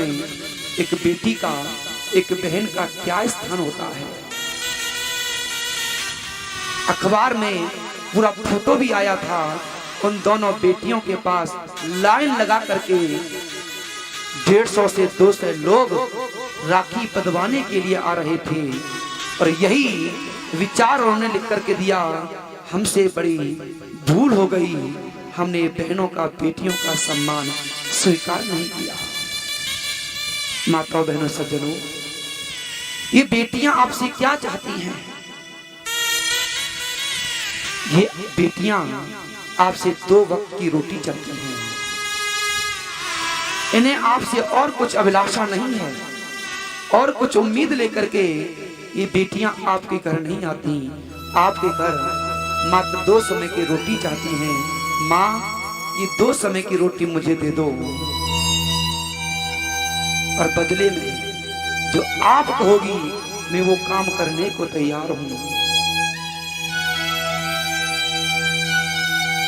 में एक बेटी का, एक बहन का क्या स्थान होता है। अखबार में पूरा फोटो भी आया था, उन दोनों बेटियों के पास लाइन लगा करके 150 से 200 लोग राखी बंधवाने के लिए आ रहे थे। और यही विचार उन्होंने लिख करके दिया, हमसे बड़ी भूल हो गई, हमने बहनों का, बेटियों का सम्मान स्वीकार नहीं किया। माताओं, बहनों, सज्जनों, ये बेटियां आपसे क्या चाहती हैं? ये बेटियां आपसे 2 वक्त की रोटी चाहती हैं। इन्हें आपसे और कुछ अभिलाषा नहीं है, और कुछ उम्मीद लेकर के ये बेटियां आपके घर नहीं आती। आपके घर मात्र 2 समय की रोटी चाहती हैं। माँ, ये 2 समय की रोटी मुझे दे दो, और बदले में जो आप कहोगी मैं वो काम करने को तैयार हूं।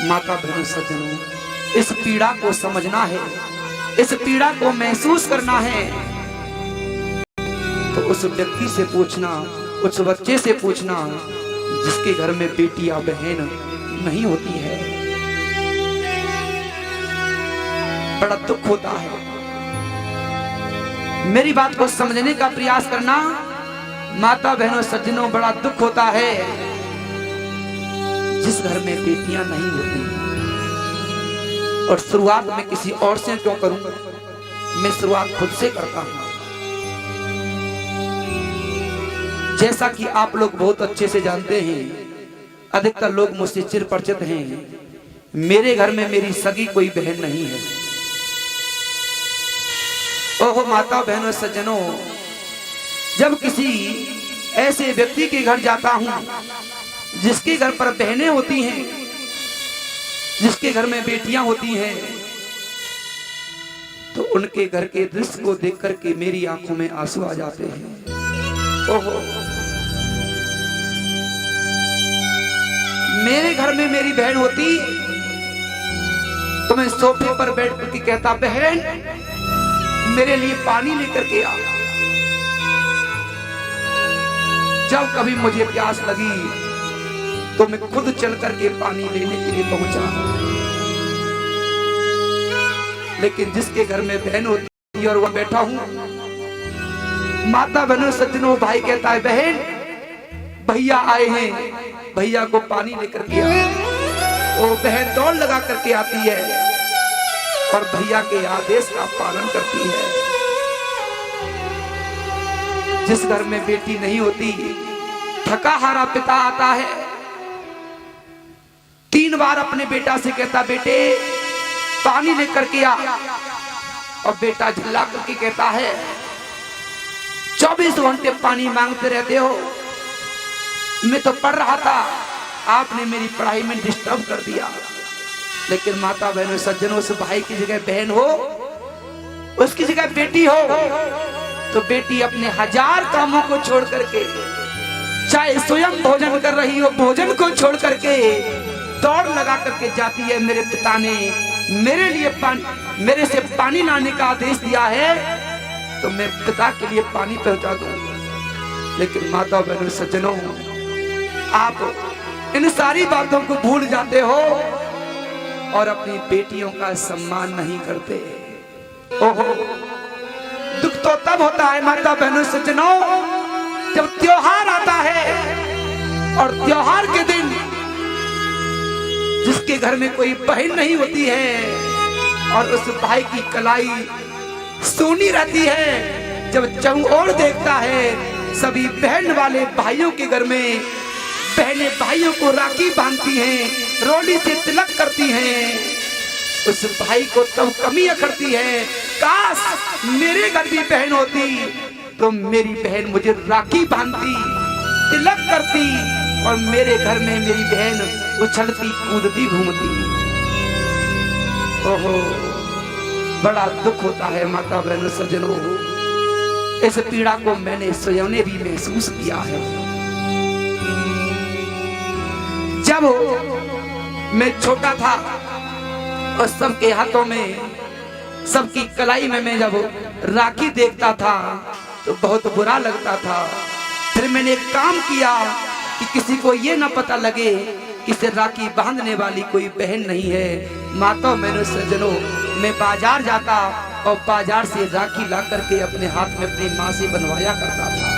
माता, बहनों, सज्जनों, इस पीड़ा को समझना है, इस पीड़ा को महसूस करना है, तो उस व्यक्ति से पूछना, उस बच्चे से पूछना जिसके घर में बेटी या बहन नहीं होती है। बड़ा दुख होता है। मेरी बात को समझने का प्रयास करना माता, बहनों, सज्जनों, बड़ा दुख होता है जिस घर में बेटियां नहीं होती। और शुरुआत में किसी और से क्यों करूं, मैं शुरुआत खुद से करता हूं। जैसा कि आप लोग बहुत अच्छे से जानते हैं, अधिकतर लोग मुझसे चिरपरिचित हैं, मेरे घर में मेरी सगी कोई बहन नहीं है। ओहो माता, बहनों, सज्जनों, जब किसी ऐसे व्यक्ति के घर जाता हूं जिसके घर पर बहनें होती हैं, जिसके घर में बेटियां होती हैं, तो उनके घर के दृश्य को देख करके मेरी आंखों में आंसू आ जाते हैं। ओहो, मेरे घर में मेरी बहन होती तो मैं सोफे पर बैठ करके कहता, बहन मेरे लिए पानी लेकर के आ। जब कभी मुझे प्यास लगी तो मैं खुद चल करके पानी लेने के लिए पहुंचा। लेकिन जिसके घर में बहन होती है और वह बैठा हूं, माता, बहनों, सज्जनों, भाई कहता है, बहन भैया आए हैं, भैया को पानी लेकर के आ। वो बहन दौड़ लगा करके आती है और भैया के आदेश का पालन करती है। जिस घर में बेटी नहीं होती, थका हारा पिता आता है, 3 बार अपने बेटा से कहता, बेटे पानी लेकर के आ। और बेटा झल्ला करके कहता है, 24 घंटे पानी मांगते रहते हो, मैं तो पढ़ रहा था, आपने मेरी पढ़ाई में डिस्टर्ब कर दिया। लेकिन माता, बहनों, सज्जनों, उस भाई की जगह बहन हो, उसकी जगह बेटी हो, तो बेटी अपने 1000 कामों को छोड़ करके, चाहे स्वयं भोजन कर रही हो, भोजन को छोड़ करके दौड़ लगा करके जाती है। मेरे पिता ने मेरे लिए मेरे से पानी लाने का आदेश दिया है, तो मैं पिता के लिए पानी पहुंचा दूं। लेकिन माता, बहनों, सज्जनों, आप इन सारी बातों को भूल जाते हो और अपनी बेटियों का सम्मान नहीं करते। ओहो, दुख तो तब होता है माता, बहनों, सज्जनों, जब त्योहार आता है और त्योहार के दिन जिसके घर में कोई बहन नहीं होती है और उस भाई की कलाई सोनी रहती है, जब चहुओर देखता है सभी बहन वाले भाइयों के घर में बहनें भाइयों को राखी बांधती हैं, रोली से तिलक करती हैं, उस भाई को तब कमी अखड़ती है, काश मेरे घर भी बहन होती तो मेरी बहन मुझे राखी बांधती, तिलक करती और मेरे घर में मेरी बहन उछलती कूदती घूमती। ओहो, बड़ा दुख होता है माता, बहनों, सज्जनों, इस पीड़ा को मैंने स्वयं ने भी महसूस किया है। जब मैं छोटा था और सबके हाथों में सबकी कलाई में मैं जब राखी देखता था तो बहुत बुरा लगता था। फिर मैंने एक काम किया कि किसी को ये ना पता लगे कि इसे राखी बांधने वाली कोई बहन नहीं है। माता बहनों सज्जनों, मैं बाजार जाता और बाजार से राखी ला करके अपने हाथ में अपनी माँ से बनवाया करता था।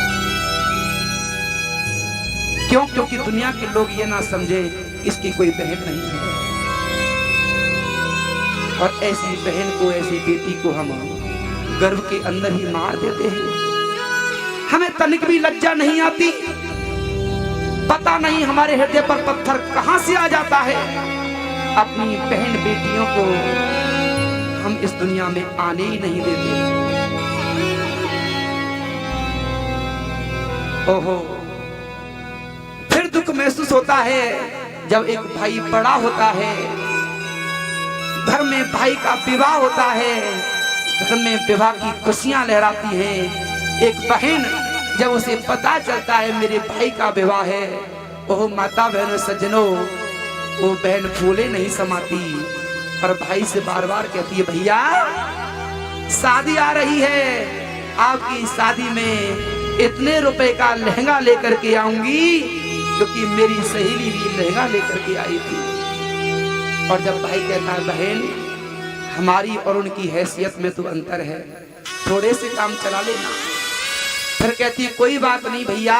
क्यों? क्योंकि दुनिया के लोग ये ना समझे इसकी कोई बहन नहीं है। और ऐसी बहन को, ऐसी बेटी को हम गर्भ के अंदर ही मार देते हैं। हमें तनिक भी लज्जा नहीं आती। पता नहीं हमारे हृदय पर पत्थर कहां से आ जाता है। अपनी बहन बेटियों को हम इस दुनिया में आने ही नहीं देते। ओहो, फिर दुख महसूस होता है जब एक भाई बड़ा होता है, घर में भाई का विवाह होता है, घर में विवाह की खुशियां लहराती हैं। एक बहन जब उसे पता चलता है मेरे भाई का विवाह है, ओह माता बहनों सज्जनों, वो बहन फूले नहीं समाती और भाई से बार बार कहती है, भैया शादी आ रही है, आपकी शादी में इतने रुपए का लहंगा लेकर के आऊंगी, क्योंकि मेरी सहेली भी लहंगा लेकर के आई थी। और जब भाई कहता है, बहन हमारी और उनकी हैसियत में तो अंतर है, थोड़े से काम चला लेना। फिर कहती है, कोई बात नहीं भैया,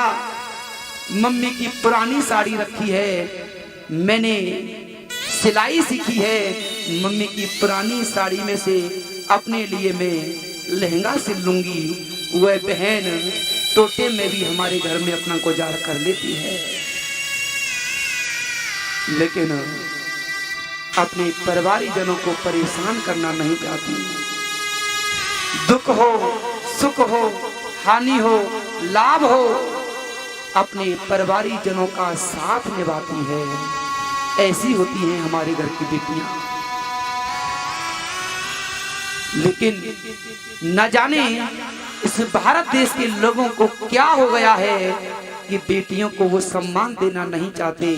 मम्मी की पुरानी साड़ी रखी है, मैंने सिलाई सीखी है, मम्मी की पुरानी साड़ी में से अपने लिए मैं लहंगा सिल लूंगी। वह बहन टोटे में भी हमारे घर में अपना गुजार कर लेती है, लेकिन अपने परिवारजनों को परेशान करना नहीं चाहती। दुख हो, सुख हो, हानि हो, लाभ हो, अपने परिवारजनों का साथ निभाती है। ऐसी होती हैं हमारे घर की बेटियां। लेकिन न जाने इस भारत देश के लोगों को क्या हो गया है कि बेटियों को वो सम्मान देना नहीं चाहते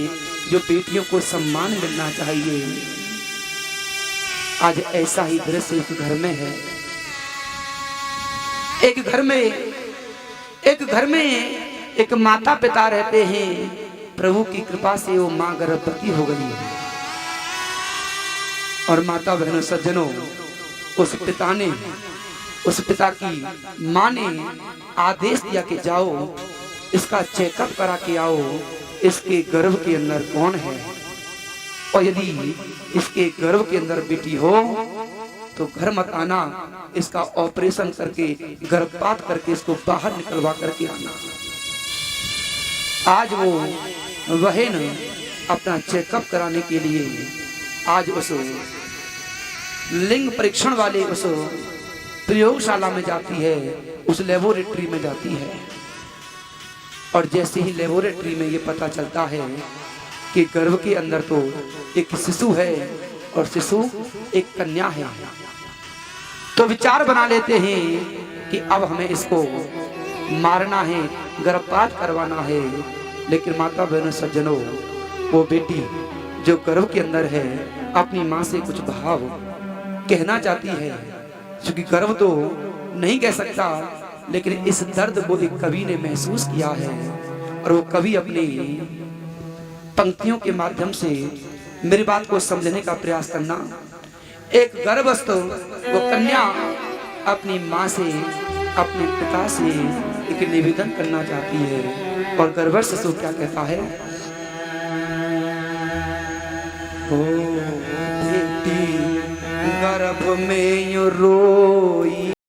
जो बेटियों को सम्मान मिलना चाहिए। आज ऐसा ही दृश्य एक घर में है। एक घर में एक माता पिता रहते हैं। प्रभु की कृपा से वो मां गर्भवती हो गई है। और माता बहनों सज्जनों, उस पिता की मां ने आदेश दिया कि जाओ इसका चेकअप करा के आओ, इसके गर्भ के अंदर कौन है, और यदि इसके गर्भ के अंदर बेटी हो तो घर मत आना, इसका ऑपरेशन करके गर्भपात करके इसको बाहर निकलवा करके आना। आज वो बहन अपना चेकअप कराने के लिए आज उस लिंग परीक्षण वाले उस प्रयोगशाला में जाती है, उस लेबोरेटरी में जाती है। और जैसे ही लेबोरेटरी में ये पता चलता है कि गर्भ के अंदर तो एक शिशु है और शिशु एक कन्या है, तो विचार बना लेते हैं कि अब हमें इसको मारना है, गर्भपात करवाना है। लेकिन माता बहनों सज्जनों, वो बेटी जो गर्भ के अंदर है अपनी माँ से कुछ भाव कहना चाहती है, क्योंकि गर्भ तो नहीं कह सकता, लेकिन इस दर्द को एक कवि ने महसूस किया है। और वो कवि अपनी पंक्तियों के माध्यम से मेरी बात को समझने का प्रयास करना। एक गर्भस्थ वो कन्या अपनी माँ से, अपने पिता से एक निवेदन करना चाहती है। और गर्भस्थ शिशु क्या कहता है, ओ बेटी गर्भ में यूं रोई